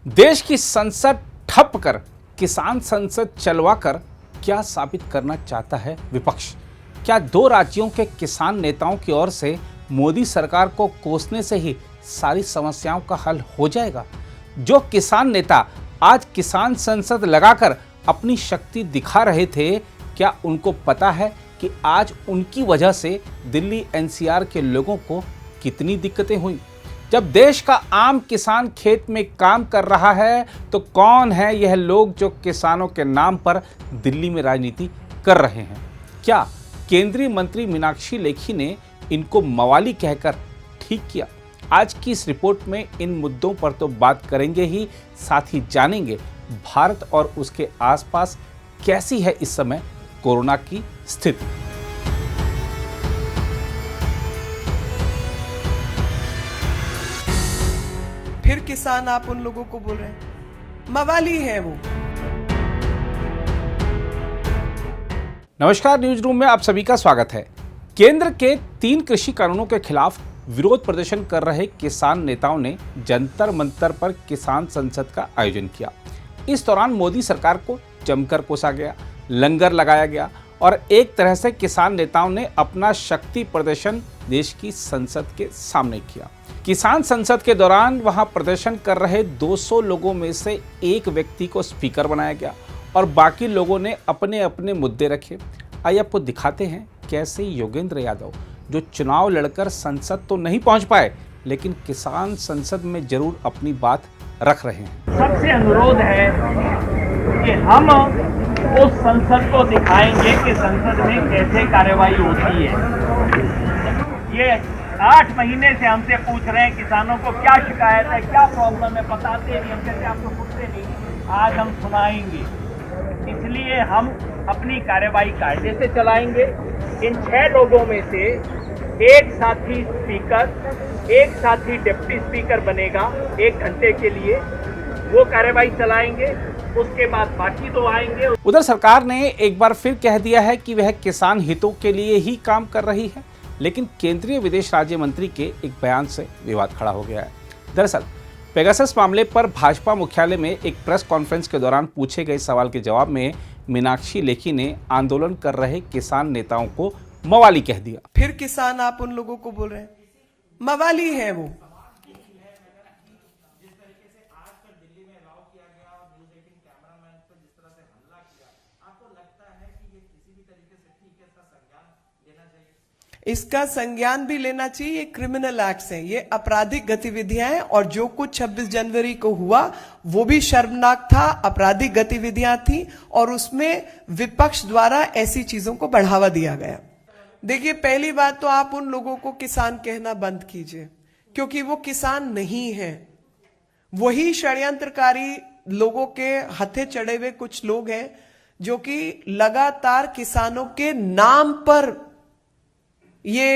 देश की संसद ठप कर किसान संसद चलवाकर क्या साबित करना चाहता है विपक्ष? क्या दो राज्यों के किसान नेताओं की ओर से मोदी सरकार को कोसने से ही सारी समस्याओं का हल हो जाएगा? जो किसान नेता आज किसान संसद लगाकर अपनी शक्ति दिखा रहे थे, क्या उनको पता है कि आज उनकी वजह से दिल्ली एनसीआर के लोगों को कितनी दिक्कतें हुई? जब देश का आम किसान खेत में काम कर रहा है तो कौन है यह लोग जो किसानों के नाम पर दिल्ली में राजनीति कर रहे हैं? क्या केंद्रीय मंत्री मीनाक्षी लेखी ने इनको मवाली कहकर ठीक किया? आज की इस रिपोर्ट में इन मुद्दों पर तो बात करेंगे ही, साथ ही जानेंगे भारत और उसके आसपास कैसी है इस समय कोरोना की स्थिति। फिर किसान आप उन लोगों को बोल रहे हैं, मवाली है वो। नमस्कार, न्यूज रूम में आप सभी का स्वागत है। केंद्र के 3 कृषि कानूनों के खिलाफ विरोध प्रदर्शन कर रहे किसान नेताओं ने जंतर मंतर पर किसान संसद का आयोजन किया। इस दौरान मोदी सरकार को जमकर कोसा गया, लंगर लगाया गया और एक तरह से किसान नेताओं ने अपना शक्ति प्रदर्शन देश की संसद के सामने किया। किसान संसद के दौरान वहां प्रदर्शन कर रहे 200 लोगों में से एक व्यक्ति को स्पीकर बनाया गया और बाकी लोगों ने अपने अपने मुद्दे रखे। आइए आपको दिखाते हैं कैसे योगेंद्र यादव, जो चुनाव लड़कर संसद तो नहीं पहुंच पाए लेकिन किसान संसद में जरूर अपनी बात रख रहे हैं। सबसे अनुरोध है कि हम उस संसद को दिखाएंगे कि संसद में कैसे कार्यवाही होती है। ये 8 महीने से हमसे पूछ रहे हैं किसानों को क्या शिकायत है, क्या प्रॉब्लम है, बताते नहीं, हम कहते आप तो सुनते नहीं। आज हम सुनाएंगे, इसलिए हम अपनी कार्यवाही कायदे से चलाएंगे। इन 6 लोगों में से एक साथी स्पीकर, एक साथी डिप्टी स्पीकर बनेगा 1 घंटे के लिए, वो कार्यवाही चलाएंगे। उसके बाद बाकी तो आएंगे। उधर सरकार ने एक बार फिर कह दिया है कि वह किसान हितों के लिए ही काम कर रही है, लेकिन केंद्रीय विदेश राज्य मंत्री के एक बयान से विवाद खड़ा हो गया है। दरअसल पेगासस मामले पर भाजपा मुख्यालय में एक प्रेस कॉन्फ्रेंस के दौरान पूछे गए सवाल के जवाब में मीनाक्षी लेखी ने आंदोलन कर रहे किसान नेताओं को मवाली कह दिया। फिर किसान आप उन लोगों को बोल रहे हैं, मवाली है वो। इसका संज्ञान भी लेना चाहिए। ये क्रिमिनल एक्ट्स हैं, ये आपराधिक गतिविधियां हैं और जो कुछ 26 जनवरी को हुआ वो भी शर्मनाक था, आपराधिक गतिविधियां थी और उसमें विपक्ष द्वारा ऐसी चीजों को बढ़ावा दिया गया। देखिए, पहली बात तो आप उन लोगों को किसान कहना बंद कीजिए, क्योंकि वो किसान नहीं है। वही षड्यंत्रकारी लोगों के हथे चढ़े हुए कुछ लोग हैं जो कि लगातार किसानों के नाम पर ये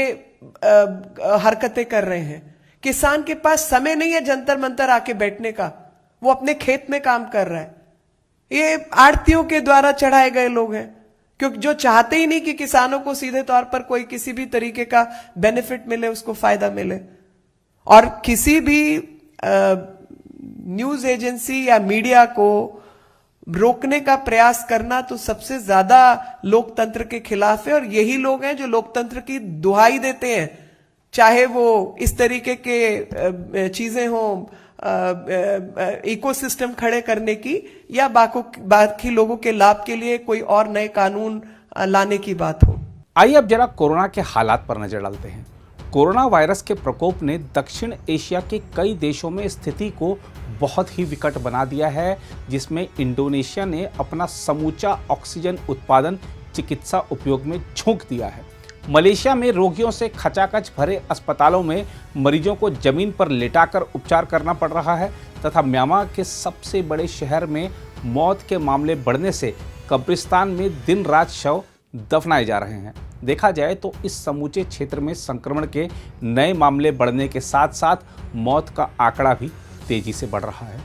हरकतें कर रहे हैं। किसान के पास समय नहीं है जंतर मंतर आके बैठने का, वो अपने खेत में काम कर रहा है। ये आड़तियों के द्वारा चढ़ाए गए लोग हैं, क्योंकि जो चाहते ही नहीं कि किसानों को सीधे तौर पर कोई किसी भी तरीके का बेनिफिट मिले, उसको फायदा मिले। और किसी भी न्यूज एजेंसी या मीडिया को रोकने का प्रयास करना तो सबसे ज्यादा लोकतंत्र के खिलाफ है। और यही लोग हैं जो लोकतंत्र की दुहाई देते हैं, चाहे वो इस तरीके के चीजें हो, इकोसिस्टम खड़े करने की, या बाकी लोगों के लाभ के लिए कोई और नए कानून लाने की बात हो। आइए अब जरा कोरोना के हालात पर नजर डालते हैं। कोरोना वायरस के प्रकोप ने दक्षिण एशिया के कई देशों में स्थिति को बहुत ही विकट बना दिया है, जिसमें इंडोनेशिया ने अपना समूचा ऑक्सीजन उत्पादन चिकित्सा उपयोग में झोंक दिया है। मलेशिया में रोगियों से खचाखच भरे अस्पतालों में मरीजों को जमीन पर लेटाकर उपचार करना पड़ रहा है तथा म्यांमार के सबसे बड़े शहर में मौत के मामले बढ़ने से कब्रिस्तान में दिन रात शव दफनाए जा रहे हैं। देखा जाए तो इस समूचे क्षेत्र में संक्रमण के नए मामले बढ़ने के साथ साथ मौत का आंकड़ा भी तेजी से बढ़ रहा है।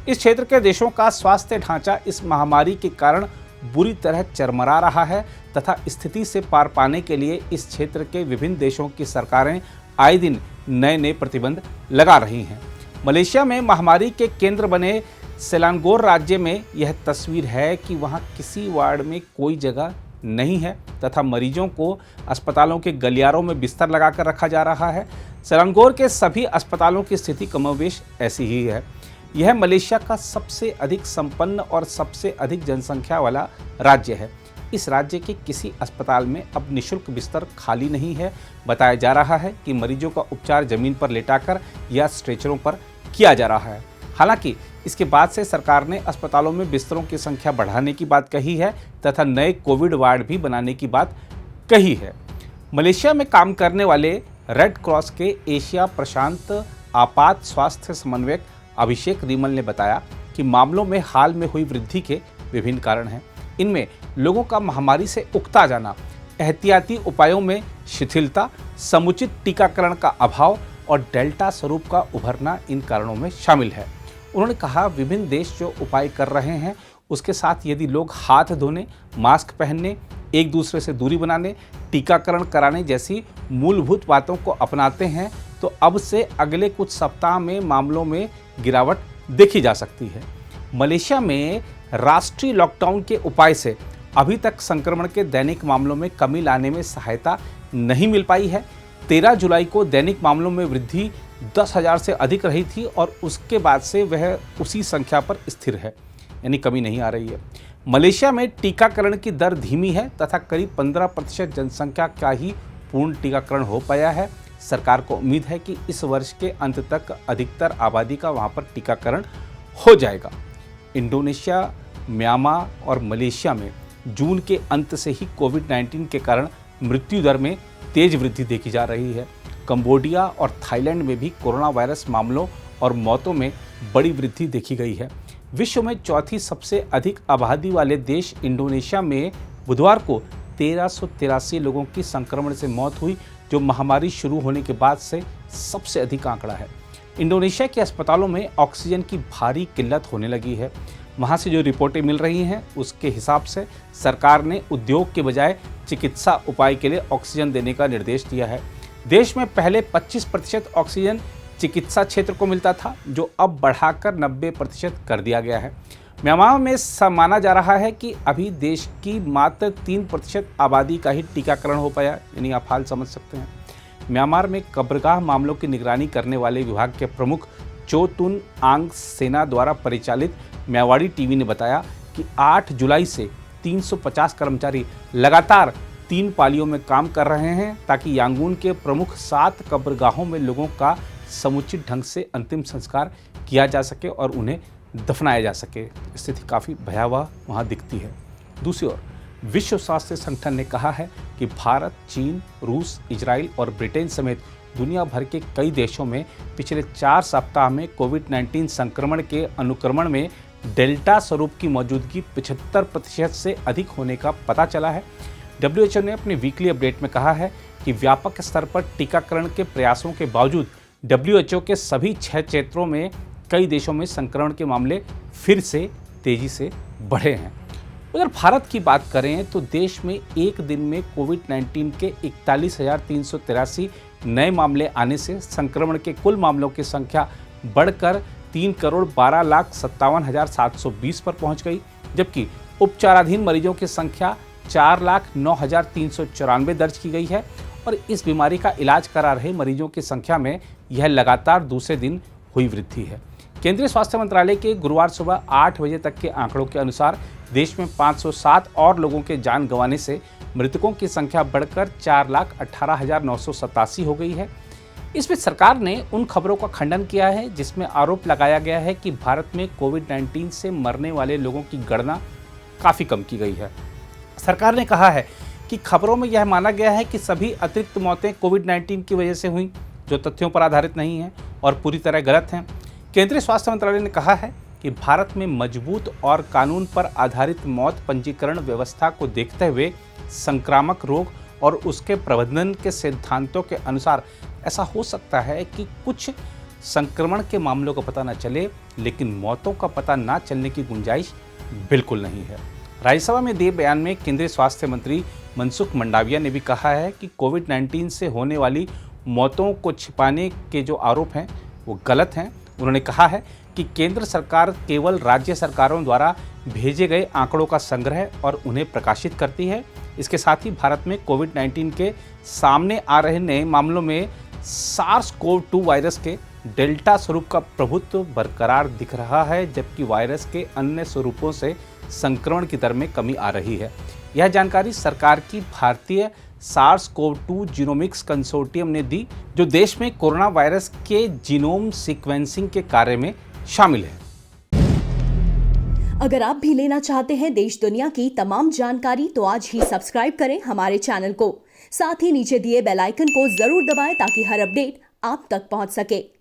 इस क्षेत्र के देशों का स्वास्थ्य ढांचा इस महामारी के कारण बुरी तरह चरमरा रहा है तथा स्थिति से पार पाने के लिए इस क्षेत्र के विभिन्न देशों की सरकारें आए दिन नए नए प्रतिबंध लगा रही हैं। मलेशिया में महामारी के केंद्र बने सेलांगोर राज्य में यह तस्वीर है कि वहां किसी वार्ड में कोई जगह नहीं है तथा मरीजों को अस्पतालों के गलियारों में बिस्तर लगाकर रखा जा रहा है। सेलांगोर के सभी अस्पतालों की स्थिति कमोबेश ऐसी ही है। यह मलेशिया का सबसे अधिक संपन्न और सबसे अधिक जनसंख्या वाला राज्य है। इस राज्य के किसी अस्पताल में अब निःशुल्क बिस्तर खाली नहीं है। बताया जा रहा है कि मरीजों का उपचार जमीन पर लेटाकर या स्ट्रेचरों पर किया जा रहा है। हालांकि इसके बाद से सरकार ने अस्पतालों में बिस्तरों की संख्या बढ़ाने की बात कही है तथा नए कोविड वार्ड भी बनाने की बात कही है। मलेशिया में काम करने वाले रेड क्रॉस के एशिया प्रशांत आपात स्वास्थ्य समन्वयक अभिषेक रिमल ने बताया कि मामलों में हाल में हुई वृद्धि के विभिन्न कारण हैं। इनमें लोगों का महामारी से उकता जाना, एहतियाती उपायों में शिथिलता, समुचित टीकाकरण का अभाव और डेल्टा स्वरूप का उभरना इन कारणों में शामिल है। उन्होंने कहा, विभिन्न देश जो उपाय कर रहे हैं उसके साथ यदि लोग हाथ धोने, मास्क पहनने, एक दूसरे से दूरी बनाने, टीकाकरण कराने जैसी मूलभूत बातों को अपनाते हैं तो अब से अगले कुछ सप्ताह में मामलों में गिरावट देखी जा सकती है। मलेशिया में राष्ट्रीय लॉकडाउन के उपाय से अभी तक संक्रमण के दैनिक मामलों में कमी लाने में सहायता नहीं मिल पाई है। 13 जुलाई को दैनिक मामलों में वृद्धि 10,000 से अधिक रही थी और उसके बाद से वह उसी संख्या पर स्थिर है, यानी कमी नहीं आ रही है। मलेशिया में टीकाकरण की दर धीमी है तथा करीब 15% जनसंख्या का ही पूर्ण टीकाकरण हो पाया है। सरकार को उम्मीद है कि इस वर्ष के अंत तक अधिकतर आबादी का वहां पर टीकाकरण हो जाएगा। इंडोनेशिया, म्यांमार और मलेशिया में जून के अंत से ही कोविड-19 के कारण मृत्यु दर में तेज वृद्धि देखी जा रही है। कंबोडिया और थाईलैंड में भी कोरोना वायरस मामलों और मौतों में बड़ी वृद्धि देखी गई है। विश्व में चौथी सबसे अधिक आबादी वाले देश इंडोनेशिया में बुधवार को 1383 लोगों की संक्रमण से मौत हुई, जो महामारी शुरू होने के बाद से सबसे अधिक आंकड़ा है। इंडोनेशिया के अस्पतालों में ऑक्सीजन की भारी किल्लत होने लगी है। वहाँ से जो रिपोर्टें मिल रही हैं उसके हिसाब से सरकार ने उद्योग के बजाय चिकित्सा उपाय के लिए ऑक्सीजन देने का निर्देश दिया है। देश में पहले 25% ऑक्सीजन चिकित्सा क्षेत्र को मिलता था, जो अब बढ़ाकर 90% कर दिया गया है। म्यांमार में माना जा रहा है कि अभी देश की मात्र 3% आबादी का ही टीकाकरण हो पाया, यानी आप हाल समझ सकते हैं। म्यांमार में कब्रगाह मामलों की निगरानी करने वाले विभाग के प्रमुख चो तुन आंग सेना द्वारा परिचालित म्यांमारी टीवी ने बताया कि 8 जुलाई से 350 कर्मचारी लगातार 3 पालियों में काम कर रहे हैं ताकि यांगून के प्रमुख 7 कब्रगाहों में लोगों का समुचित ढंग से अंतिम संस्कार किया जा सके और उन्हें दफनाया जा सके। स्थिति काफ़ी भयावह वहाँ दिखती है। दूसरी ओर विश्व स्वास्थ्य संगठन ने कहा है कि भारत, चीन, रूस, इजराइल और ब्रिटेन समेत दुनिया भर के कई देशों में पिछले 4 सप्ताह में कोविड-19 संक्रमण के अनुक्रमण में डेल्टा स्वरूप की मौजूदगी 75% से अधिक होने का पता चला है। WHO ने अपनी वीकली अपडेट में कहा है कि व्यापक स्तर पर टीकाकरण के प्रयासों के बावजूद WHO के सभी 6 क्षेत्रों में कई देशों में संक्रमण के मामले फिर से तेजी से बढ़े हैं। अगर भारत की बात करें तो देश में एक दिन में कोविड-19 के 41,383 नए मामले आने से संक्रमण के कुल मामलों की संख्या बढ़कर 3,12,57,720 पर पहुंच गई, जबकि उपचाराधीन मरीजों की संख्या 4,09,394 दर्ज की गई है और इस बीमारी का इलाज करा रहे मरीजों की संख्या में यह लगातार दूसरे दिन हुई वृद्धि है। केंद्रीय स्वास्थ्य मंत्रालय के गुरुवार सुबह 8 बजे तक के आंकड़ों के अनुसार देश में 507 और लोगों के जान गंवाने से मृतकों की संख्या बढ़कर 4,18,987 हो गई है। इसमें सरकार ने उन खबरों का खंडन किया है जिसमें आरोप लगाया गया है कि भारत में कोविड-19 से मरने वाले लोगों की गणना काफ़ी कम की गई है। सरकार ने कहा है कि खबरों में यह माना गया है कि सभी अतिरिक्त मौतें कोविड-19 की वजह से हुई, जो तथ्यों पर आधारित नहीं हैं और पूरी तरह गलत हैं। केंद्रीय स्वास्थ्य मंत्रालय ने कहा है कि भारत में मजबूत और कानून पर आधारित मौत पंजीकरण व्यवस्था को देखते हुए संक्रामक रोग और उसके प्रबंधन के सिद्धांतों के अनुसार ऐसा हो सकता है कि कुछ संक्रमण के मामलों का पता न चले, लेकिन मौतों का पता न चलने की गुंजाइश बिल्कुल नहीं है। राज्यसभा में दिए बयान में केंद्रीय स्वास्थ्य मंत्री मनसुख मंडाविया ने भी कहा है कि कोविड-19 से होने वाली मौतों को छिपाने के जो आरोप हैं वो गलत हैं उन्होंने कहा है कि केंद्र सरकार केवल राज्य सरकारों द्वारा भेजे गए आंकड़ों का संग्रह और उन्हें प्रकाशित करती है। इसके साथ ही भारत में कोविड-19 के सामने आ रहे नए मामलों में SARS-CoV-2 वायरस के डेल्टा स्वरूप का प्रभुत्व बरकरार दिख रहा है, जबकि वायरस के अन्य स्वरूपों से संक्रमण की दर में कमी आ रही है। यह जानकारी सरकार की भारतीय SARS-CoV-2 जीनोमिक्स कंसोर्टियम ने दी, जो देश में कोरोना वायरस के जीनोम सीक्वेंसिंग के कार्य में शामिल है। अगर आप भी लेना चाहते हैं देश दुनिया की तमाम जानकारी तो आज ही सब्सक्राइब करें हमारे चैनल को। साथ ही नीचे दिए बेल आइकन को जरूर दबाएं ताकि हर अपडेट आप तक पहुंच सके।